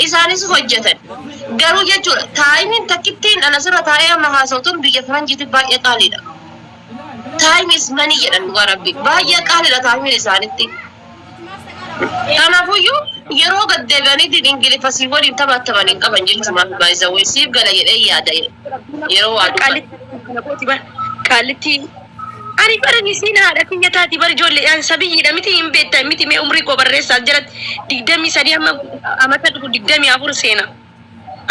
isaanis hojjetan garuu jechuudha taayimin takkittiin ana sirra taa'ee amma haasawtuun biyya faranjiitti baay'ee qaaliidha. Time is money jedhan dhugaa rabbi baay'ee qaaliidha taayimin isaanitti. Kanaafuu yeroo gaddeebi'aniitiin ingiliffasii waliin taphattamanii qaban jechuudha baay'isawee siif gala jedhee yaada yeroo waa qaalitti ani barani sina haadha kiyya taati bar ijoollee aan sabiyyiidha miti hin beektaa miti mee umrii koo barreessaa jiratti 23 amma amata dhugu 24 seena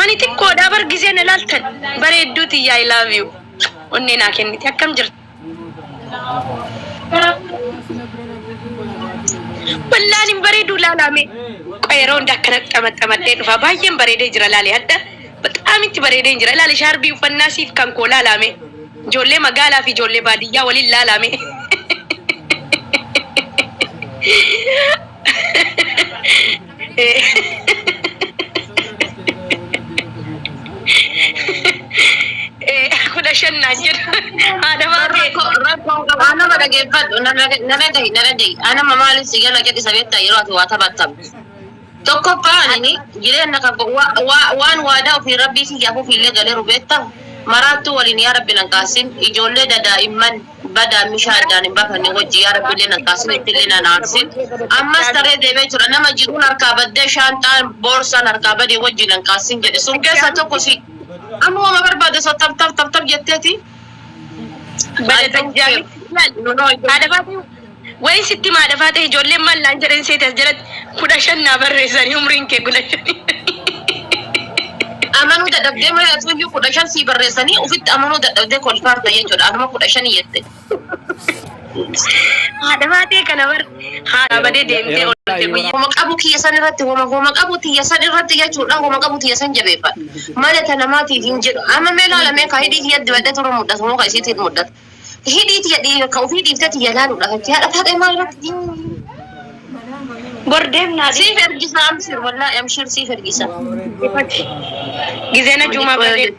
ani xiqqoodhaa bar giseen ilaaltan bareedduuti yaa I love you onnee naa kenniti akkam jirti wallaan hin bareedu laalame yeroo hunda akkana xamaxamadhee dhufa baay'een bareedee jira laale hadda bexaam itti bareedee jira laale shaarbii uffannaa siif kan koo laalame ijoollee magaalaa fi ijoollee baadiyyaa waliin laalame kudha shannaa jedha haadha baatee ana badageeffadhu nagahii ana mamaalin sigala jedhi sabeetta yeroo ati waa taphattam tokkoffaanini jireenya kan waan waadaa ofii rabbii kiyyaaf ofiillee galee rubeetta maraattuu waliin yaa rabbi nankaasin ijoollee daa'imman badaa mishaadhaan hin bafanne wajji yaa rabbi illee nankaasin ittillee nanaarsin ammas taree deebee jira nama jiruun harkaa baddee shaantaan boorsaan harkaa badee wajji nankaasin jedhe sun keessa tokko si amma wama barbaade so tab jetteeti wayin sitti maadhafaate ijoolleen mallaan jedhan seetas jalatti 15 barreessanii umriin kee 15 amanuu dadhabdee malee atuyyuu 15 si barreessanii ufitti amanuu dadhabdee kolfaarta jechuudha anuma 15 jette maadhafaatee kana bar haadha badee deemtee oolte guyyaa homa qabu kiyya san irratti homa qabu tiyya san irratti jechuudha homa qabu tiyya san jabeeffadhu malee ta namaatiif hin jedhu amma mee laalamee ka hidhii tiyya dibadhee turu mudhatu moo ka isiitiin mudhatu hidhii tiyya ka ofii dhiiftee tiyya laaluudha fakkii haadha taatee maal irratti bordem naa siif ergisa amsir wallaahi amshir siif ergisa gizeena jumaa badee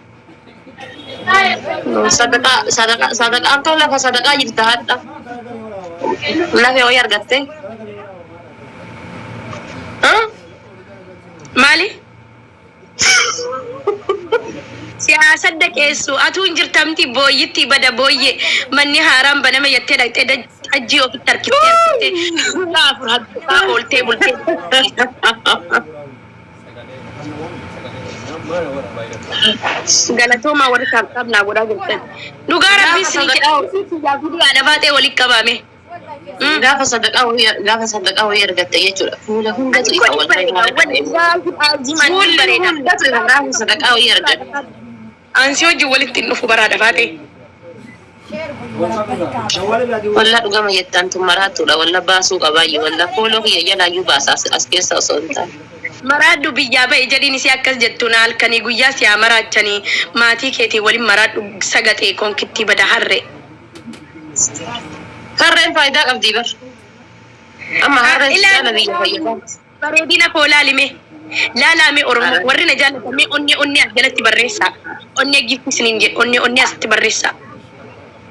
sadaqaan tola lafa sadaqaa jirta hadha lafee ho'i argatte maali siyaasa dhaqeessu atuu hin jirtamti booyyitti bada booyyee manni haaraan banama jettee dhaqxee ajjii ofitti harkiftee afur haddaa ooltee bultee galatooma warri qabnaa godhaa jirtan dhugaa rabbii sinii jedhaa yaada baatee walitti qabame gaafa sadaqaa ho'i argatte jechuudha fuula hundatu ifa gaafa sadaqaa ho'i argatte ansi hojii walitti dhufu baraadha baatee walla dhugama jettaan tun maraattuudha walla baasuu qabaayyu walla fooloo kiyya jalaayyuu baasaa as keessa osoo hin taane maraadhu biyyaa ba'e jedhiin isii akkas jettuun halkanii guyyaa siyaa maraachanii maatii keetii waliin maraadhu sagatee konkittii bada harree harreen faayidaa qabdii bar amma harreen siyaala biyya fayyadaati bareedina koo laalime laalame oromoo warri na jaallatamee onnee as jalatti barreessaa onnee giftisiniin jedhe onnee asitti barreessaa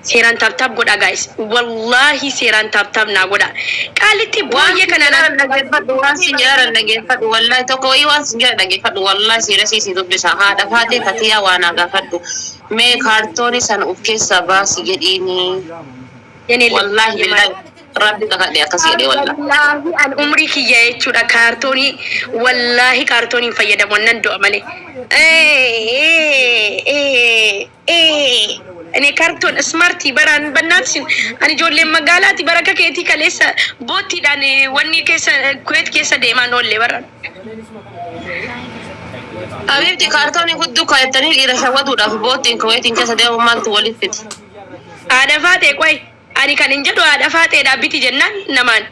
seeraan taaptaap godha guys wallahi seeraan taaptaap naa godha qaalitti booyyee kana dhageeffadhu waan sin jedha dhageeffadhu wallahi tokko wayii waan sin jedha dhageeffadhu wallahi seera siisii dubbisa haadha faatee katiyaa waan gaafadhu mee kaartooni san of keessaa baasi jedhiini wallahi billahi rabbi kakadhe akkas jedhee wallahi an umrii kiyya jechuudha kaartoonii wallahi kaartooniin fayyadamu nan do'a malee أنا كارتون سمارتي بران بناتين أنا جولي مقالاتي بركة كيتي كليسا بوتي داني وني كيسا كويت كيسا ديما نولي بران حبيبتي كارتوني كدو كايتاني إذا شوادو دا بوتين كويتين كيسا ديما مالتو ولي فت هذا فاتي كوي أنا كان إنجدو هذا فاتي دا بيتي جنان نمان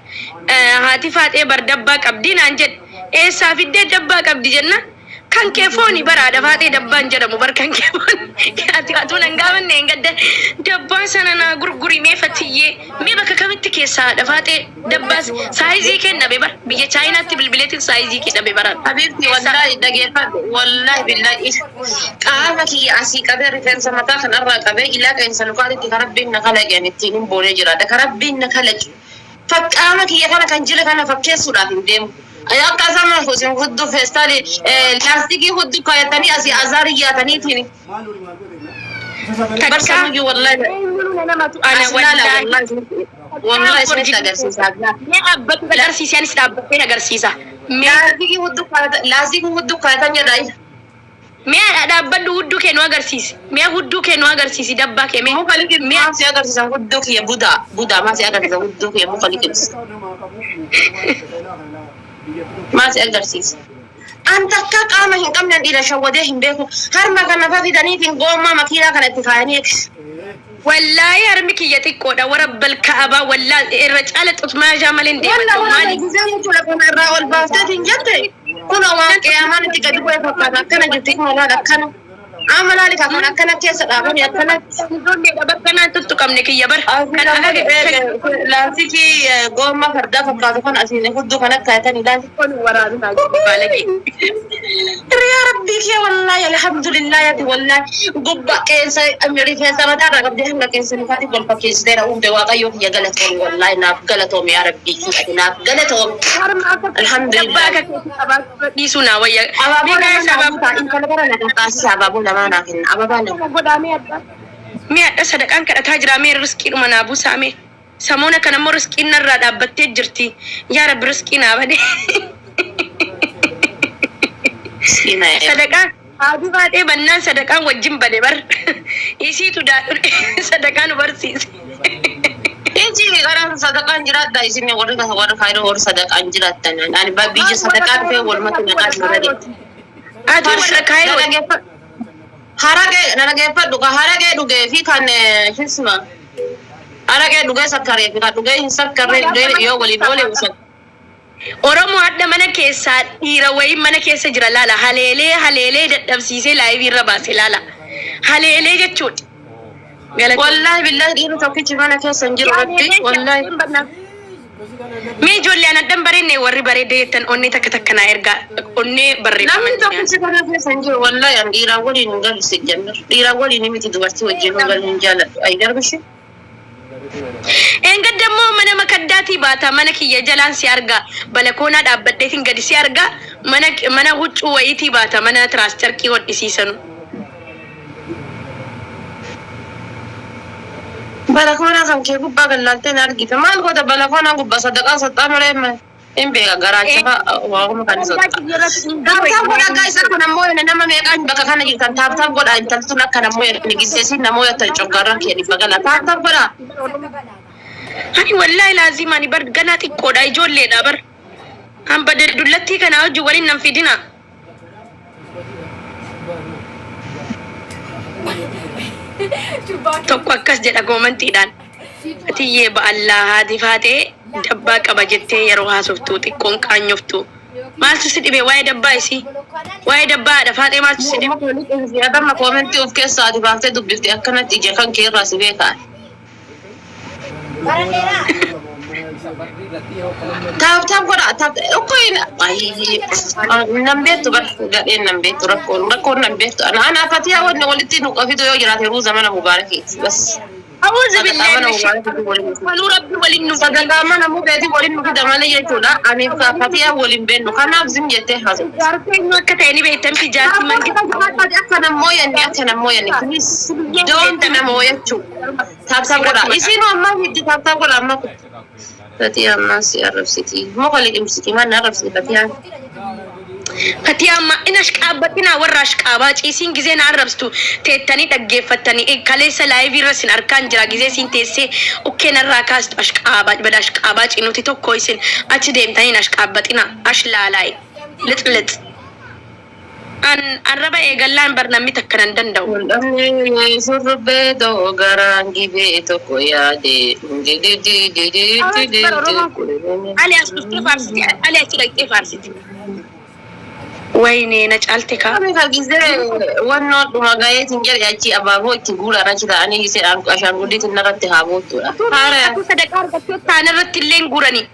هاتي فاتي بردباك أبدين أنجد إيه سافيد دباك أبدي جنان kan kee fooni baraadha faatee dabbaan jedhamu bar kan kee fooni ati atuun hangaamanne engadda dabbaan sana naa gurgurimee fatiyyee mee bakka kamitti keessaa dhafaatee dabbaas saayizii kennabe bar biyya chaayinaatti bilbileetiin saayizii kennabe baraan habiibti wallahi dhageeffadhu wallahi billahi qaama kiyya asii qabee rifeensa mataa kanarraa qabee ilaa qeensa lukaatitti karabbiin na kalaqeen ittiin hin boonee jiraadha karabbiin na kalaqe fakkaama kiyya kana kan jila kana fakkeessuudhaaf hin deemu ayaa qasama fusin huddu festali لاستيكي huddu kayatani asi azari yatani tini barsamuji wallahi ana wallahi ismit agarsiisa me abbat agarsiisa anis dabbatte agarsiisa me laastiki huddu kayatan jedhay me dabbaddu huddu kenu agarsiisi me huddu kenu agarsiisi dabba ke me me si agarsiisa huddu ke buda ma si agarsiisa huddu ke mukhaliki ma si agarsiisa anta akka qaama hin qabnen dhiira shawwadee hin beeku harma kana fafidaniitiin goommaa makiinaa kana itti kaayanii wallahi harmi kiyya xiqqoodha warabbal ka'aba wallahi irra caala xutmaa jaamalin deematu maali gizee jechuudha kana irraa ol baafteetiin jette kuna waan qiyaamaan itti gadi bu'ee fakkaata akkana jirti malaan akkana amalaali kan akkana keessa dhaabanii akkanatti ijoollee dhabakkanaan tuttuqamne kiyya bar kan laastiki goommaa fardaa fakkaatu kan asiin hudduu kan akkaatanii laastikoon waraanaa baalage يا ربي يا والله الحمد لله يا والله قبا كيس امري كيس ما دار قبل هم كيس نفاتي قلبا كيس دير او دوا قيو يا غلطهم والله ناب غلطهم يا ربي ناب غلطهم الحمد لله ديسونا ويا بيغا سبب ان كان برنا تاسي سبب لما ناكن ابابا مي صدقان كدا تاجرا مي رزقي دمنا ابو سامي سمونا كان مو رزقي نرا دابته جرتي يا رب رزقي نا بده sadaqaan haaduu baatee bannaan sadaqaan wajjin bade bar isiitu daadhu sadaqaan barsiise inji gara sadaqaan jiraata isin warra kaayro warra sadaqaan jiraatan ani biyya sadaqaan fe walmatu naqaan marade ati warra kaayro harage nanageeffadhu ka harage dhugee fi kan hisma harage dhugee sakkaree fi kan dhugee hin sakkaree yoo waliin oole usan Oromoo adda mana keessa dhiira wayii mana keessa jira laala haleelee dadhabsiisee laayivii irra baase laala haleelee jechuudha wallahi billahi dhiirri tokkichi mana keessa hin jiru rabbi wallahi mee ijoollee an addan bareenne warri bareedee jettan onnee takka naa ergaa onnee barreeffaman namni tokkichi mana keessa hin jiru wallahi an dhiiraa waliin hin galu si jennir dhiiraa waliin miti dubartii wajjin hin galu hin jaaladhu ay garbishi enga dammo mana makaddaati baata mana kiyya jalaan si arga balakoona dhaabbadheetiin gadi si arga mana huccuu wayiitii baata mana tiraastarkii hodhisiisanu balakoona kan kee gubbaa gallaalteen argite maal goota balakoona gubbaa sadaqaa sattaa malee hin beeka garaacha waa'uma kan taabtaab godha gaa isa kan ammoo nama meeqaan bakka kana jirtan taabtaab godha intaltun akka namoo nigiseesin namoo yattan coggarran kee dhibba gala taabtaab godha ani wallahi laazima ni bar gana xiqqoodha ijoolleedha bar hamba dullattii kana hojii waliin nan fidina tokko akkas jedha goomantiidhaan atiyyee ba'allaa haati faatee dabbaa qaba jettee yeroo haasoftu xiqqoon qaanyoftu maaltu si dhibe waa'ee dabbaa isii waa'ee dabbaa haadha faatee maaltu si dhibe adama koomentii of keessaa ati baaftee dubbifte akkanatti ije kan kee irraa si beekaa taabtaab godha ukkoyin nambeettu gadheen nambeettu rakkoon nambeettu ana fatiyaa wanne walitti nu qafitu yoo jiraate ruuza mana mubaarakeeti bas أعوذ بالله من الشيطان قالوا ربي ولن صدقا ما نمو بيتي ولن نفيد مالا يجولا أني فتيا ولن بينو كان أبزم جته حزم جارتين وكتيني بيتم في جارتي من أكنا مويا please don't نمويا تشو تاب سابورا إسينو أما هدي تاب سابورا أما فتيا ما سيارب سيتي مو خليك امسكي ما نعرف سيتي فتيا Fatii amma ina shqaabatina warra shqaabaa ciisiin gizeen arrabstu teettanii dhaggeeffattanii kaleessa laayivii irra sin arkaan jira gizee siin teessee ukkeen irraa kaastu ashqaabaa bada ashqaabaa cinuti tokko isin achi deemtanii ashqaabatina ashlaalaayi lixlix arraba eegallaan barnamni takkanan danda'u. Surrubbee garaan gibee tokko yaade. Alias dhuftee faarsiti alias dhaqxee faarsiti. Wayne na caalte ka. Kami ka gizee wannoo dhuma gayeetiin jedhe achi abaaboo itti guuran achi ta'anii gisee ashaangulliitiin narratti haa boottuudha. Akka sadaqaa argattee ta'an irratti illee guuranii.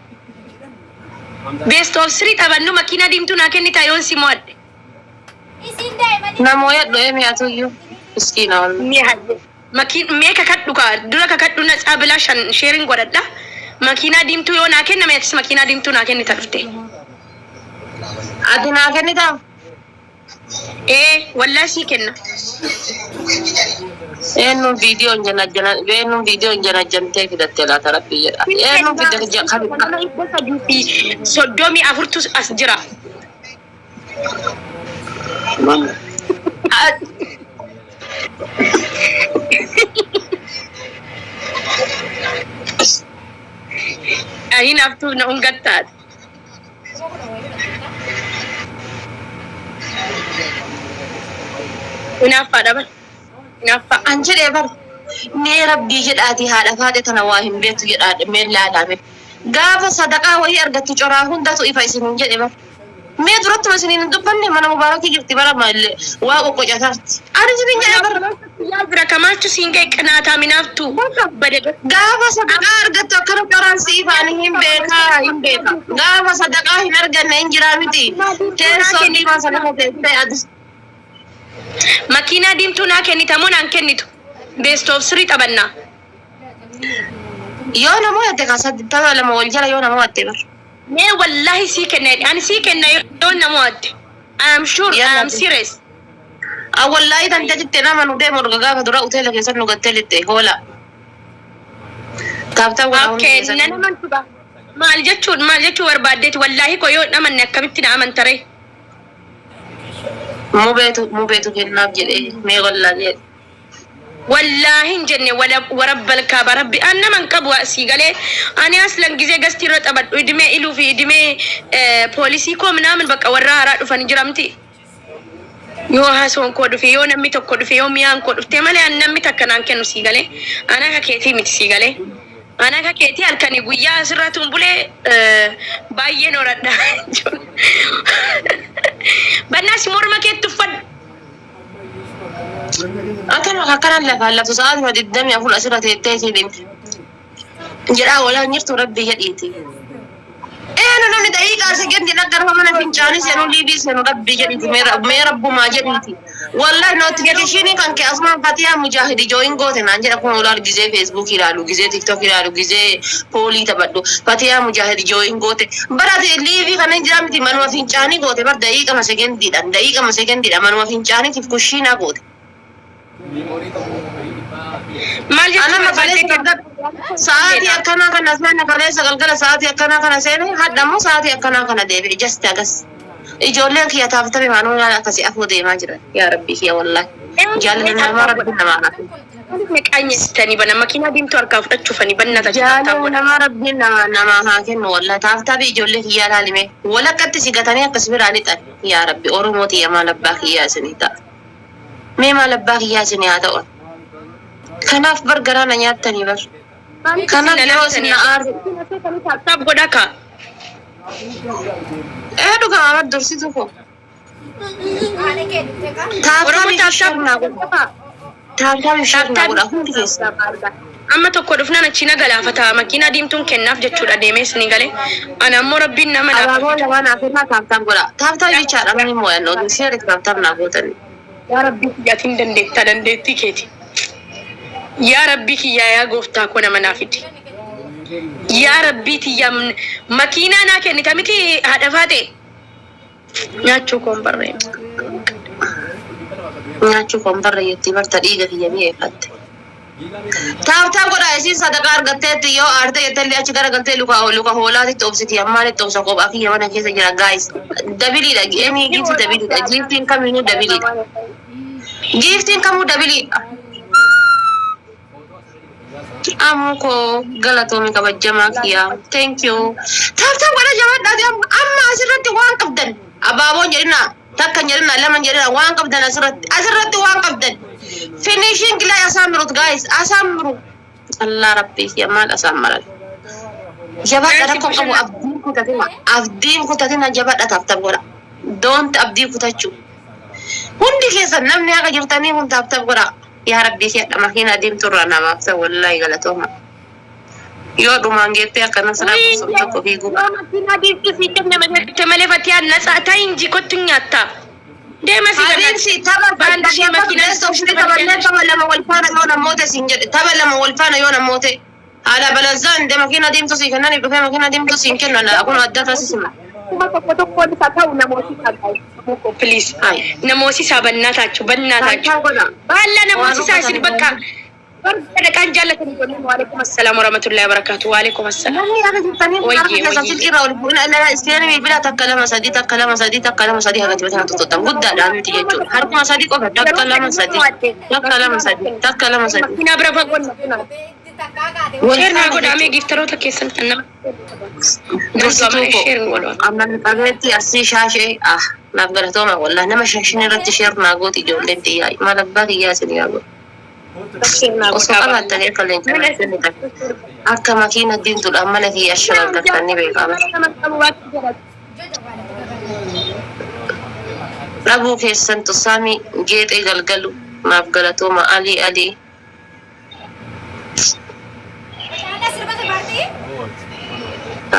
Best of three taphannu makiinaa diimtuu naa kennitaa yoon si mo'adhe. Namoo yaddo emi atuyyuu miskiina wal. Mee kakadhu ka dura kakadhu na caabilaa shan sheerin godhadha. Makiinaa diimtuu yoo naa kenname atis makiinaa diimtuu naa kennita dhufte. أدنى كندا والله سي كنا إنه فيديو جنا جنتي في التلا ترى إنه فيديو جنا في صدومي أفرتوس أسجرا أهين أفتو نونغتاد نافع دبل نافع أنجلي بر نير ربي جداتي هذا فاتي تنواهم بيت جدات مير لا دامي غاف صدقة وهي أرجت تجراهن ده سوي فايسين جدي بر مير درت مسنين دبني من مبارك جبت برا مال واقو كجاترت أنا جبين جدي بر يا برا كمان تسينجي كناتا منافتو بدك غاف صدقة أرجت تكرر كرانسي فاني هم بيكا غاف صدقة هنا أرجت نينجرامتي تيسوني ما صدقة تيسوني ماكينة ديمتو نا كنيتا مون أن كنيتو بيست اوف 3 تبنا يونا مو يتكاسد تبع لما والجلا يونا مو يتبر مي والله سي كنا يعني سي كنا يونا مو I'm sure I'm serious والله إذا أنت جبت نام نودي مرغا فدرا أوتيل كيسر نقتل التي هو لا كابتا ولا اوكي نانا من تبا ما الجتشو وربادت والله كويو نمن نكبت نامن تري مو بيتو كنا بجد مي والله جد والله جنة ولا ورب الكعبة ربي أنا من كبوا سيجالي أنا أصلا جزء قستي رت أبد ودمي إلو في دمي بوليسي كوم نامن بق ورا رات فني جرامتي يو هاسون كود في يو نمي تكود في يو ميان كود في تمالي أنا نمي تكنان كنو سيجالي أنا ككيتي مت سيجالي أنا ككيتي أركني بويا سراتهم بولي باين وردا بناس مورما كيت تفد أكن لا تساعد ما الدم يقول أسرة تيتي بنت جرا ولا نيرتو ربي يديتي أنا نمي دقيقة سجنت نقدر ما من فنجاني سنو ليبي سنو ربي يديتي مي رب ما يديتي والله نوتيفيكيشني كان كأسماء فاتيها مجاهد جوين قوت نانجر أكون ولا جزء فيسبوك يلالو جزء تيك توك يلالو جزء بولي تبدو فاتيها مجاهد جوين قوت برات ليبي كان نجرا متي منو فنجاني قوت بر دقيقة ما سجنت دي منو فنجاني كيف كشينا قوت أنا ما قلت ساعتي أكنا كنا سمعنا قلت سقل ساعتي أكنا كنا سيني حتى مو ساعتي أكنا كنا ديبي جست أجس إجولك يا تابتبي ما نقول على كسي أفو دي ما جرى يا ربي يا والله جالنا ما ربنا معنا مكاني ستاني بنا ماكينة ديم توركاف تشوفني بنا جالنا ما ربنا ما هاكن والله تابتبي إجولك يا لالمي ولا كنت سيقتني كسبر على تاني يا ربي أورموتي يا ما لباك يا سنيتا ما لباك يا سنيتا كناف برجرانا نياتني بر كناف يوسنا أرض تاب غداكا إيه دوكا ما بدرسي توكو تابتابي شرنا ولا هم كيس أما تقول فينا نشينا غلا فتا ماكينة ديمتون كناف جتشورا ديمس نيغالي أنا مو ربنا ما أبغى لما نافرنا تابتاب غلا تابتابي شارع مني مو إنه نسير تابتاب نافوتني يا ربي جاتين دندتي كيتي يا ربي يا غوفتا كنا منافدي يا ربي يا ماكينة أنا كنت أمتي هدفاتي ناتشو كومبري يتي برتا إيجا في يميه فات تاب غلا إيشين صدقار قتة يو أرده يتلي أشكر قتة لوكا هولاتي توبسيتي أمانة توبسا كوب أكيد يوانا كيسا جرا جايز دبلي لا جيمي جيفتي دبلي لا جيفتين كم دبلي جيفتين كم دبلي Amuko galatomi kabajama kiya. Thank you. Tap wala jawab dadi amma asirati wan qabdan. Ababo jarina takkan jarina laman jarina wan qabdan asirati wan qabdan. Finishing la asamru guys asamru. Allah rabbi ya mal asamara. Jawab ada ko kamu abdin ko tatina jawab tap wala. Don't abdi ko tachu. Hundi kesa namni aga jirtani hun tap wala. يا ربي شيء ماكينة ديم ترانا ما بس والله غلطهم يو دومانجيت يا كنا سنا بسوتو بيجو ماكينة ديم تسيكم نمد تملي فتيا نسا تاينجي كتنياتا ديما سيكنا سي تبا شيء ماكينة توشتي تبا لما والفانا يونا موتة سينجر تبا لما والفانا يونا موتة على بلزان دي ماكينة ديم تسيكنا نبقى ماكينة ديم تسيكنا أنا أكون أدفع سيسمع kuma tokko isa ta'u namooti sabayi please namooti sabannatachu bannatachu balla namooti sa isin bakka barka kan jaallatani godhe wa alaikum assalam wa rahmatullahi wa barakatuh wa alaikum assalam isteeni bila takkalama sadi hagati wata tuttan guddaadha miti jechuudha harkuma sadi qofa takkalama sadi ina bira fagonna share godhame giftaroota keessan kannama amma qabeetti asii shaashee naaf galatooma wallahi nama shaashin irratti share naagooti ijoolleen xiyyaa maal abbaa kiyyaa isin yaa godhu osoo qabaatanii akka leencii akka makiina diimtuudhaan mana kiyyaa shagaggatanii beekama dhabuu keessan tusaami geexee galgalu naaf galatooma alii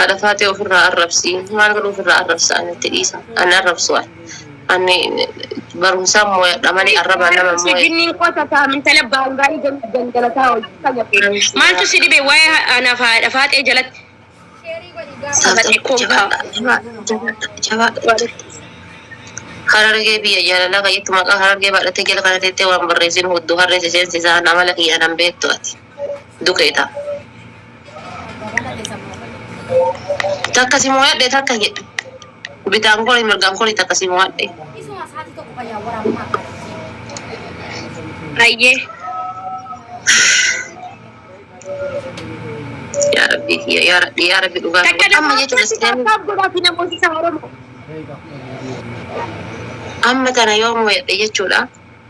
ada fate ofirraa arrabsi maal godhu ofirraa arrabsa anitti dhiisa ani arrabsuwan ani barumsaa mooyadha malee arraba nama mooyadha siginiin qoota taamin tala baangarii gangalataa hojii maaltu si dhibe waa'ee anaaf haadha faatee jalatti harargee biyya jaalalaa qayyattu maqaa harargee baadhattee jala kana teettee waan barreessin hudduu harreesse seensisaa nama lakiyyaa nan beektu ati dukeeta takka si moyadhe takka jedhe bitaan koni mirgaan koni takka si moyadhe ayyee ya rabbi dhugaa amma jechuudha amma kana yoo moyadhe jechuudha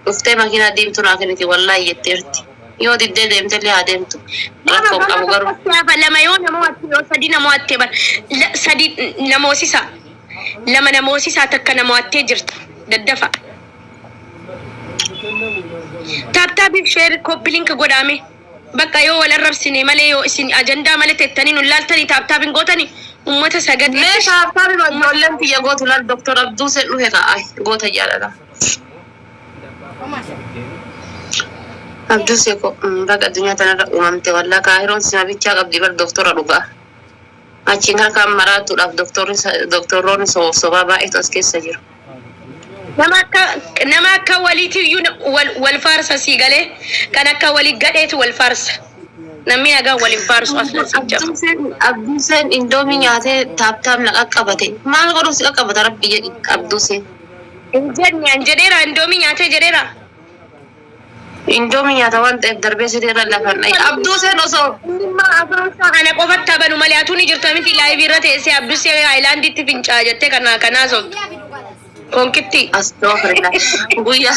dhuftee makiinaa deemtu naa kenniti wallaahi jetteerti yoo diddee deemte illee haa deemtu rakkoon qabu garuu lama yoo namooti yoo sadi namooti bar sadi namoosisa lama namoosisa takka namootee jirta daddafa taaptaabiif sheer koppilink godhame bakka yoo wal arrabsine malee yoo isin ajandaa malee tettanii nu laaltanii taaptaabin gootanii ummata sagad mee taaptaabin ijoolleen biyya gootu laal doktor Abduu sen dhufe ta'a goota jaalala Abduu seko baga addunyaa tanarra uumamte wallaa kaahiroon sima bichaa qabdi bar doktora dhugaa achiin harkaan maraatuudhaaf doktoroonni sobaa baay'eetu as keessa jiru. Nama akka waliitiyyuu wal faarsa sii galee kan akka walii gadheetu wal faarsa namni nagaa waliin faarsu Abduu sen indoomii nyaatee taaptaap na qaqqabate maal godhu si qaqqabata rabbi jedhi Abduu sen injenniyaan jedheera indoomii nyaatee jedheera indoomii nyaata waan ta'eef darbee sideerra lafan dhayi Abduu sen osoo ana qofatti habanu malee atuun jirta miti laayivii irra teessee Abduu sen haayilaandiitti fincaa jettee kanaa sooftu konkitti astaghfirullah guyyaa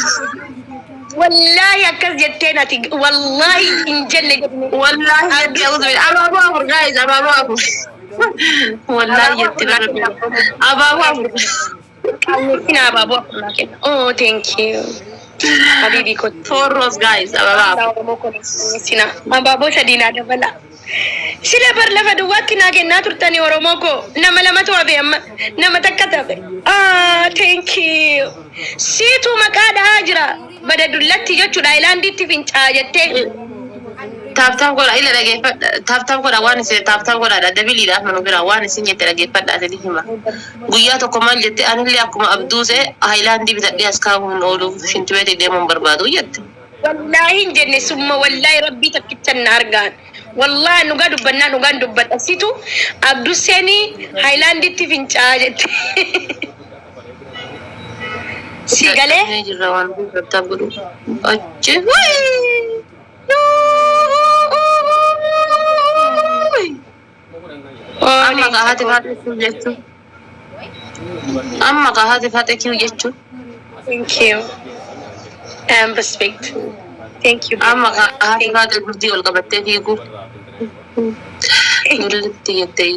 wallahi akkas jettee nati wallahi injenne wallahi jettee uzu abaaboo afur guys abaaboo afur wallahi jettee abaaboo afur Sina abaaboo afur kenna oh thank you habibi ko four rose guys abaaboo sina abaaboo sadina dabala sila bar lafa duwwaatti naa kennaa turtanii Oromoo ko nama lamatu hafe amma nama takka tafe thank you siitu maqaa dhahaa jira bada dullatti jechuudha haayilaandiitti fincaa jettee taaptaan godha ila dhageeffadha taaptaan godha waan isin taaptaan godha dabiliidhaaf manu bira waan isin jette dhageeffadha ati hima guyyaa tokko maal jette anillee akkuma Abduusee haayilaandii bitadhee as kaa'uun ooluuf shintibeeti deemuun barbaadu jette wallahi hin jenne summa wallahi rabbii takkichan na argaan wallahi nugaa dubbannaa nugaan dubbadha situ Abduuseenii haayilaandiitti fincaa jette si galee jirra waan bitattaa godhu achi amma kaahati faate kiu jechuun amma kaahati faate kiu jechuun thank you respect thank you amma kaahati faate gurdii ol qabattee fiigu dullatti jettee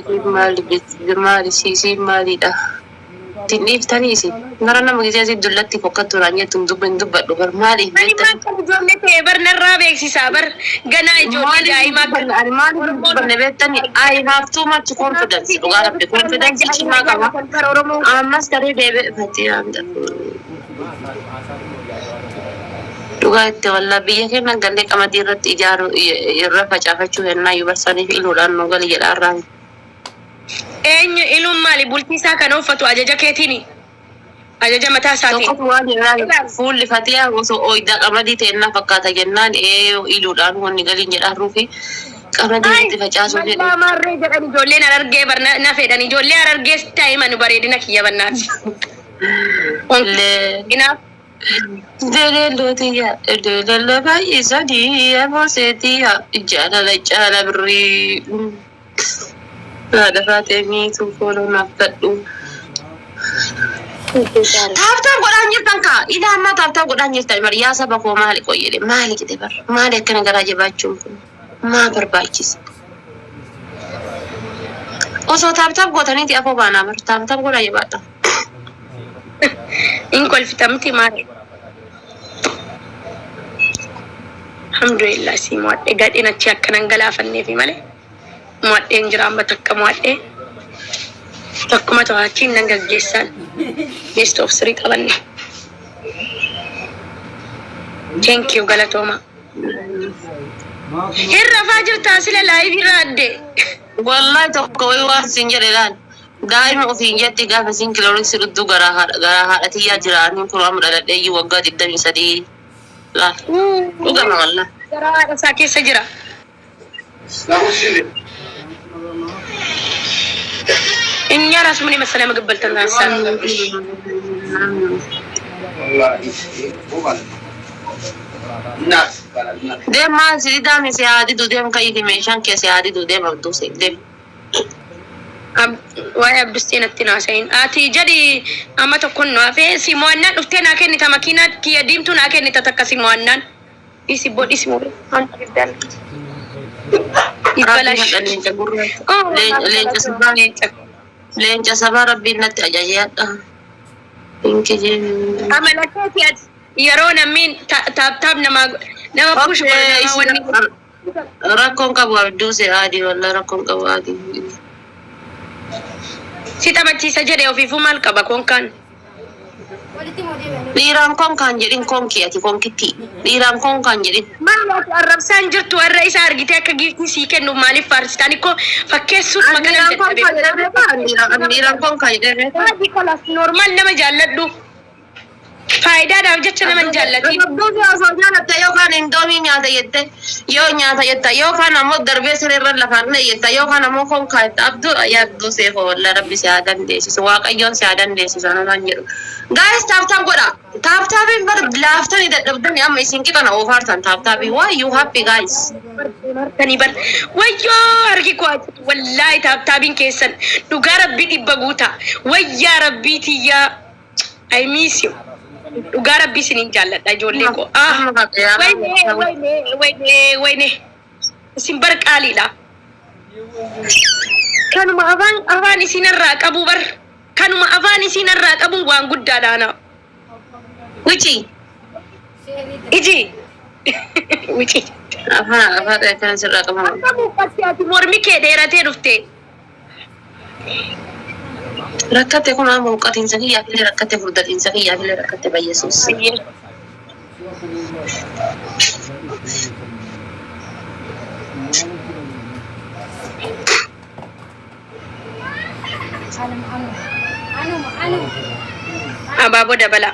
maali siisii maaliidha tinniiftanii isin nara nama gisee asii dullatti fokkattuudhaan jettuun dubbadhu bar maaliif beektan ijoollee ta'e bar narraa beeksisaa bar ganaa ijoollee daa'imaa ani maaliif dubbanne beektanii I have too much confidence dhugaa rabbi confidence cimaa qaba ammas tarii deebi'effatti dhugaa itti wallaa biyya keenya gallee qamadii irratti ijaaru irra facaafachuu hennaa yubarsaniif iluudhaan nu gali jedhaarraan eenyu ilum maali bultii isaa kan uffatu ajaja keetiini ajaja mataa isaatiin tokko waan jedhaa fuulli fatiyaa osoo oydaa qamadii ta'enna fakkaata jennaan iluudhaan wanni galiin jedhaarruu fi qamadii itti facaasuu jedhe. Maamarree jedhan ijoolleen arargee na fedhan ijoollee arargees taa'iman bareedina kiyya bannaati. Inaaf. Delelootiya delelo baay'isanii amoosetiya jaalala birrii haadha faatee miituu fooloo naaf gadhu. Taaptaan godhaan jirtan kaa ilaa ammaa taaptaan godhaan jirtan bari yaa saba koo maali qoyyede maali jedhe bar maali akkana garaa jabaachuun kun maa barbaachisa. Osoo taaptaan gootaniiti afoo baanaa bar taaptaan godhaa jabaadha. In kolfitamti maali? Alhamdulillah si muadde gadheen achi akkanan galaafanneefi malee muaddeen jira amma takka muaddee takkuma to'achiin nan gaggeessaan best of three qabanne. Thank you galatooma. Hirrafaa jirtaa sila live irra adde. Wallahi tokko waan sin jedhe laan daa'ima ofiin jetti gaafa sin kiloorii sirriitu garaa haadhatii yaa jiraanii kun amma dhaladhee waggaa 23 laan dhugama wallah. Garaa haadha isaa keessa jira. Inni ራሱ ምን የመሰለ ምግብ በልተን ታንሳን deema siidaan si haadidu deem kayyiti meeshaan kee si haadidu deem abduu se deem. Waa'ee abdusteen atti naasayin ati jadi amma tokkon nu hafee si mo'annaan dhuftee naa kennita makiinaa kiyya diimtuu naa kennita takka si mo'annaan isi bodhi si mo'e hanta giddaan ibalash leenca sabaa rabbiin natti ajajeedha. Amala keeti ati yeroo namni taaptaap nama push rakkoon qabu abduu se haadii wallah rakkoon qabu haadii. Si taphachiisa jedhee ofiifuu maal qaba konkaan? Dhiiraan konkaan jedhin konkii ati konkitti. Dhiiraan konkaan jedhin. Maal ati arrabsaan jirtu warra isa argite akka giiftii sii kennu maaliif faarsitaan ikkoo fakkeessuuf magana jedhamee. Dhiiraan konkaan jedhamee. Haadhi kolaas normaal nama jaalladhu. Faayidaadhaaf jecha nama hin jaallatiin. Abduu osoo jaalatte yookaan indoomii nyaata jette yoo nyaata jetta yookaan ammoo darbee sirriirra lafaan jetta yookaan ammoo konkaa jetta abduu yaabduu seefoo wallah rabbi si haa dandeessisu waaqayyoon si haa dandeessisu namaan jedhu. Gaayis taaptaap godha. Taaptaapiin bar laaftanii dadhabdanii amma isin qixana oofaartan taaptaapiin why you happy guys? Tani bar wayyoo argi koo wallaahi taaptaapiin keessan dhugaa rabbii dhibba guuta wayyaa rabbii tiyyaa I miss you. Dhugaa rabbii sinin jaalladha ijoollee koo. Wayne isin bar qaaliidha. Kanuma afaan isinirraa qabu bar kanuma afaan isinirraa qabu waan guddaadhaana. Wichi. Iji. Wichi. Afaan kan sirraa qabu. Qabu ati mormi kee dheeratee dhufte. Rakkate kun amma uqqatiinsa kiyyaa filee rakkate furdatiinsa kiyyaa filee rakkate bayyesuus. Abaaboo dabala.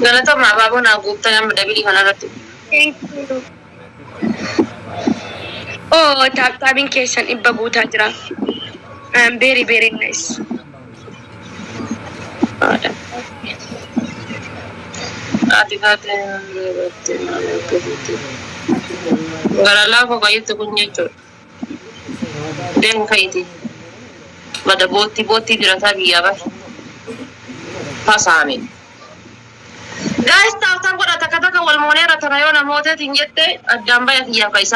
Galatoomaa abaaboo naa guutaa amma dabilii kanarratti. Oh, taaptaapiin keessan dhibba guutaa jira. Very very nice. Ati taate gara laafoo kayyatti kun jechuudha. Deemu kayyiti. Bada boottii jirataa biyyaa bara. Fasaame. Guys, taaptaan godha takka wal mooneera tana yoo namooteetiin jette addaan bayat iyyaa kaisa.